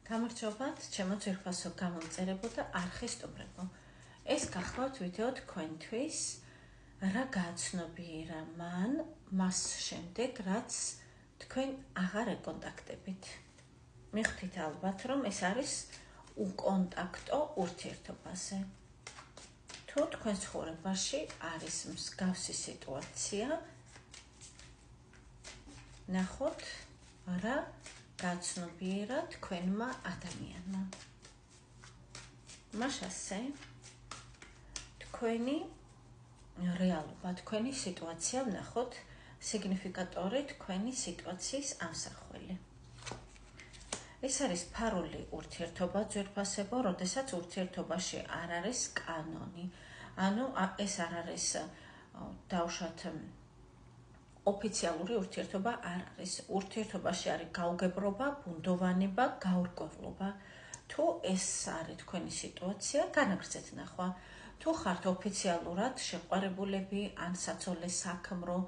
გამარჯობათ, ჩემო ძვირფასო გამომწერებო და არხისტუმრებო. ეს გახლავთ ვიდეო თქვენთვის, რა გაცნობიერა მან მას შემდეგ, რაც თქვენ აღარ ეკონტაქტებით. მიხვდით ალბათ, რომ ეს არის უკონტაქტო ურთიერთობაზე. თუ თქვენ ცხოვრებაში არის მსგავსი სიტუაცია, ნახოთ, რა გაცნობიერა თქვენმა ადამიანმა. მაშასე, თქვენი რეალობა, თქვენი სიტუაცია ვნახოთ, სიგნიფიკატორი თქვენი სიტუაციის ამსახველი. ეს არის ფარული ურთიერთობა, ძვირფასებო, როდესაც ურთიერთობაში არ არის კანონი. ანუ ეს არ არის დავუშვათ ოფიციალური ურთიერთობა არ არის. ურთიერთობაში არის გაუგებრობა, ბუნდოვანება, გაურკვევლობა. თუ ეს არის თქვენი სიტუაცია, განაგრძეთ ნახვა. თუ ხართ ოფიციალურად შეყვარებულები, ან საცოლე საქმრო,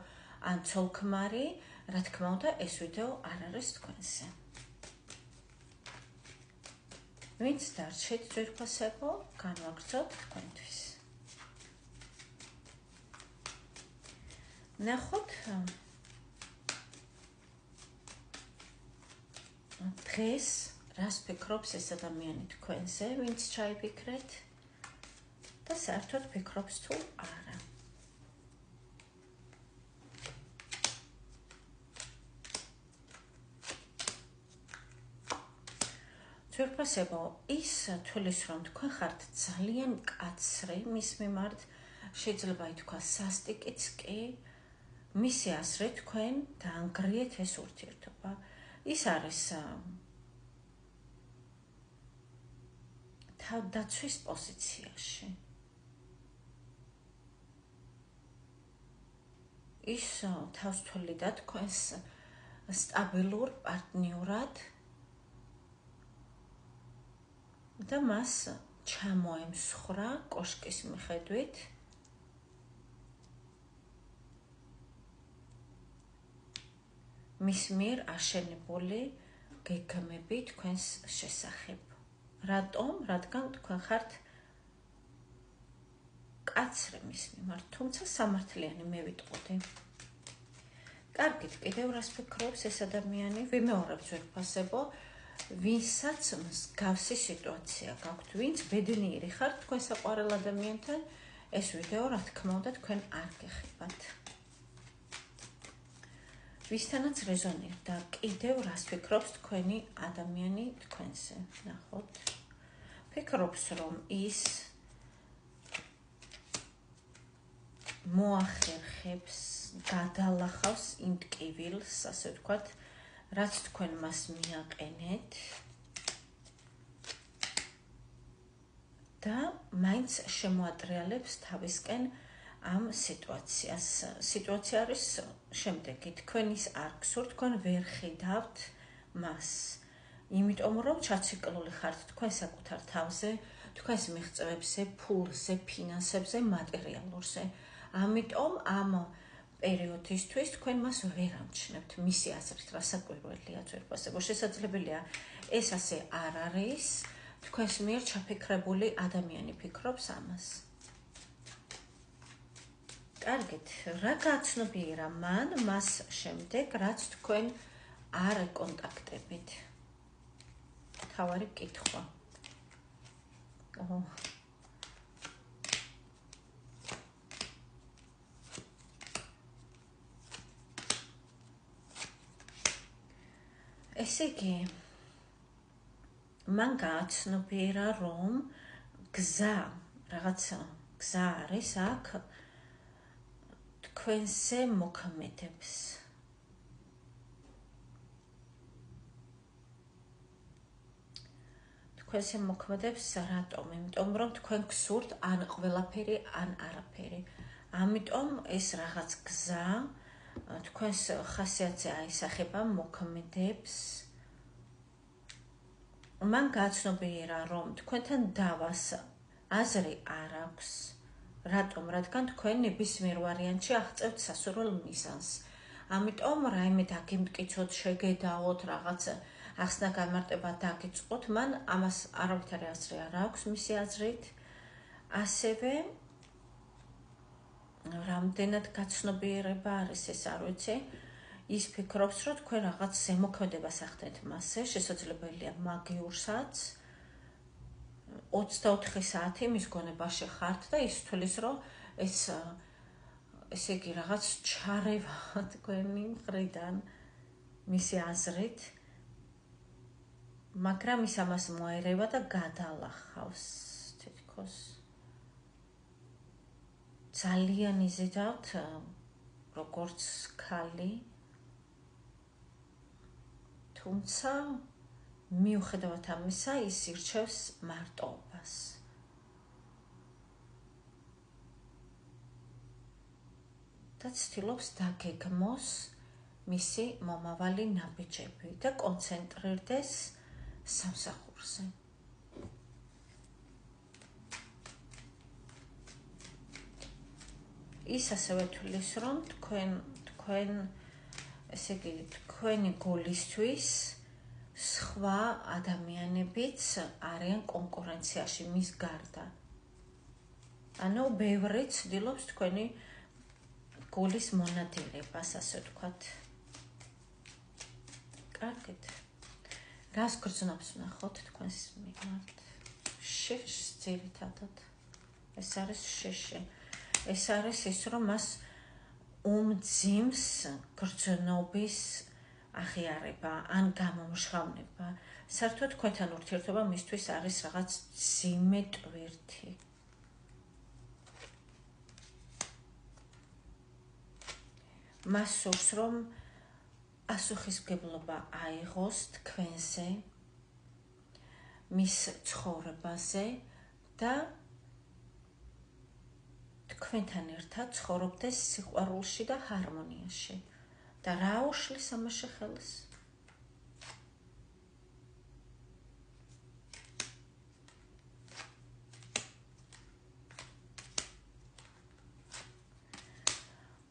ან ცოლ-ქმარი, რა თქმა უნდა, ეს ვიდეო არ არის თქვენზე. ვინც დარჩით ძვირფასებო, განვაგრძოთ თქვენთვის. ნახოთ, დღეს რას ფიქრობს ეს ადამიანი თქვენზე, ვინც ჩაიფიქრეთ და საერთოდ ფიქრობს თუ არა. ძვირფასებო, ის თulis რომ თქვენ ხართ ძალიან მკაცრი მის მიმართ, შეიძლება ითქვას სასტიკიც კი, მისი აზრით თქვენ დაანგრიეთ ეს ურთიერთობა. ის არის თავდაცვის პოზიციაში. ის თავს თვლიდა თქვენს სტაბილურ პარტნიორად და მას ჩამოემსხრა კოშკის მიხედვით მის მიერ აშენებული გეგმები თქვენს შესახებ. რატომ? რადგან თქვენ ხართ კაცრი მის მიმართ, თუმცა სამართლიანი მე ვიტყოდი. კარგით, კიდევ რას ფიქრობს ეს ადამიანი? ვიმეორებ ძვირფასებო, ვინცაც მსგავსი სიტუაცია გაქვთ, ვინც ბედნიერი ხართ თქვენ საყვარელ ადამიანთან, ეს ვიდეო რა თქმა უნდა თქვენ არ გეხებათ. ვისთანაც რეზონირდა, კიდევ რას ფიქრობს თქვენი ადამიანი თქვენზე. ნახოთ. ფიქრობს, რომ ის მოახერხებს, გადალახავს იმ ტკივილს, ასე ვთქვათ, რაც თქვენ მას მიაყენეთ და მაინც შემოატრიალებს თავისკენ ამ სიტუაციას. სიტუაცია არის შემდეგი, თქვენის არ გსურთ, თქვენ ვერ ხედავთ მას. იმიტომ რომ ჩაციკლული ხართ თქვენ საკუთარ თავზე, თქვენს მიღწევებზე, ფულზე, ფინანსებზე, მატერიალურზე. ამიტომ ამ პერიოდისთვის თქვენ მას ვერ ამჩნევთ მისი აზრით, რასაკვირველია ძვირფასებო. შესაძლებელია ეს ასე არ არის, თქვენს მიერ ჩაფიქრებული ადამიანი ფიქრობს ამას. კარგით, რა გაცნობიერა მან მას შემდეგ, რაც თქვენ არ ეკონტაქტებით? თავარი კითხვა. ესე იგი, მან გააცნობიერა, რომ რაღაცა გზა არის აქ თქვენზე მოქმედებს. თქვენზე მოქმედებს რატომ? იმიტომ რომ თქვენ გსურთ ან ყველაფერი, ან არაფერი. ამიტომ ეს რაღაც გზა თქვენს ხასიათზე აისახება, მოქმედებს. მან გააცნობიერა, რომ თქვენთან დავას აზრი არ აქვს. რატომ? რადგან თქვენ ნებისმიერ ვარიანტში აღწევთ სასურველ მიზანს. ამიტომ რაიმე დაგიმტკიცოთ, შეგედაოთ, რაღაც ახსნა განმარტება დაგიწყოთ, მან ამას არავითარი აზრი არ აქვს მისი აზრით. ასევე რამდენად გაცნობიერება არის ეს არ ვიცი. ის ფიქრობს, რომ თქვენ რაღაც ზემოქმედებას ახდენთ მასზე, შესაძლებელია მაგიურსაც. 24 საათი მის გონებაში ხართ და ის თulis, რომ ესე იგი რაღაც ჩარევა თქვენი მხრიდან მისი აზრით. მაგრამ ის ამას მოერევა და გადალახავს თითქოს. ძალიან იზიდავთ როგორც ქალი. თუმცა მიუხედავად ამისა ის ირჩევს მარტოობას. და ცდილობს დაგეგმოს მისი მომავალი ნაბიჯები და კონცენტრირდეს სამსახურზე. ის ასევე თulis, რომ თქვენ ესე იგი თქვენი გულისთვის სხვა ადამიანებიც არიან კონკურენციაში მის გარდა. ანუ ბევრი ცდილობს თქვენი გულის მონადირებას, ასე ვთქვათ. კარგით. რას გრძნობს ვნახოთ თქვენს მიმართ? შეშს ძირითადად. ეს არის შეში. ეს არის ის, რომ მას უმძიმს გრძნობის აღიარება ან გამომჟღავნება. საერთოდ თქვენთან ურთიერთობა მისთვის არის რაღაც ძიმე ტვირთი. მას სურს, რომ პასუხისმგებლობა აიღოს თქვენზე, მის ცხოვრებაზე და თქვენთან ერთად ცხოვრობდეს სიყვარულში და ჰარმონიაში. და რა უშლის ამაში ხელს?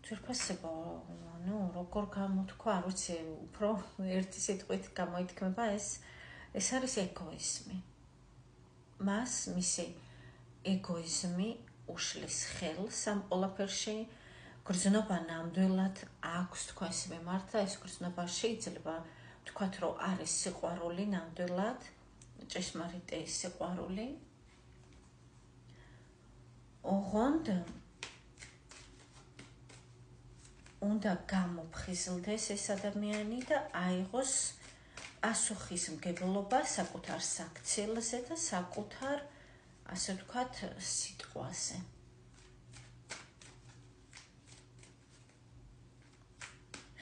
ძვირფასებო, ну, როგორ გამოთქვა, არ ვიცი, უფრო ერთი სიტყვით გამოითქმება ეს არის ეგოიზმი. მას მისი ეგოიზმი უშლის ხელს ამ ყველაფერში. გრძნობა ნამდვილად აქვს თქვენს მიმართ და ეს გრძნობა შეიძლება ვთქვათ, რომ არის სიყვარული ნამდვილად, ჭეშმარიტი სიყვარული. ოღონდ უნდა გამოფხიზლდეს ეს ადამიანი და აიღოს პასუხისმგებლობა საკუთარ საქციელზე და საკუთარ, ასე ვთქვათ, სიტყვაზე.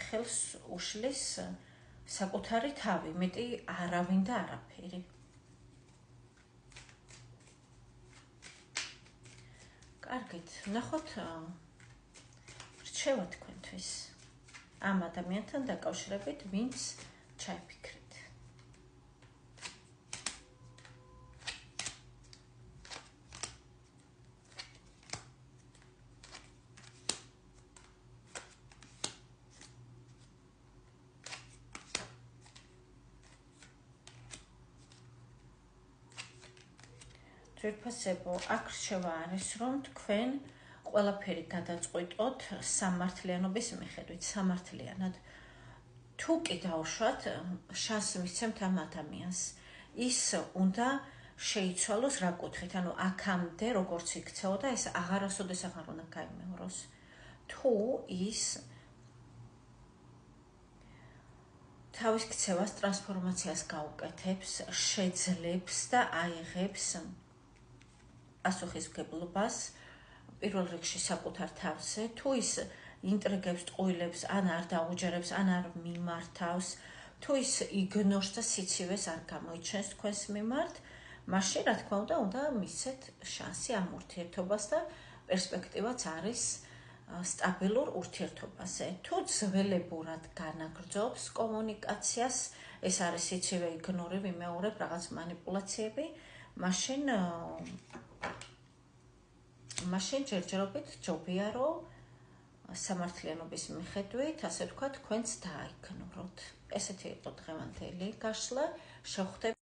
ხელს უშლის საკუთარი თავი, მეტი არავინ და არაფერი. კარგით, ნახოთ რჩევა თქვენთვის ამ ადამიანთან დაკავშირებით, ვინც ჩაიფიქრეთ. ძვირფასებო, აქ რჩევა არის, რომ თქვენ ყველაფერი გადაწყვიტოთ სამართლიანობის მიხედვით, სამართლიანად. თუ კი დავუშვათ, შანსი მისცემთ ამ ადამიანს. ის უნდა შეიცვალოს რა კუთხით, ანუ აქამდე როგორც იქცეოდა, ეს აღარასოდეს აღარ უნდა გაიმეოროს. თუ ის თავის ქცევას, ტრანსფორმაციას გაუკეთებს, შეძლებს და აიღებს პასუხისმგებლობას პირველ რიგში საკუთარ თავზე, თუ ის ინტრიგებს, ტყუილებს, ან არ დაუჯერებს, ან არ მიმართავს, თუ ის იგნორს და სიცივეს არ გამოიჩენს თქვენს მიმართ, მაშინ რა თქმა უნდა მისცეთ შანსი ამ ურთიერთობას და პერსპექტივაც არის სტაბილურ ურთიერთობაზე. თუ ძველებურად განაგრძობს კომუნიკაციას, ეს არის სიცივე, იგნორი, ვიმეორებ, რაღაც მანიპულაციები, მაშინ ჯერჯერობით ჯობია, რომ სამართლიანობის მიხედვით, ასე ვთქვათ, თქვენც დააიგნოროთ. ესეთი იყო დღევანდელი გაშლა. შევხვდებით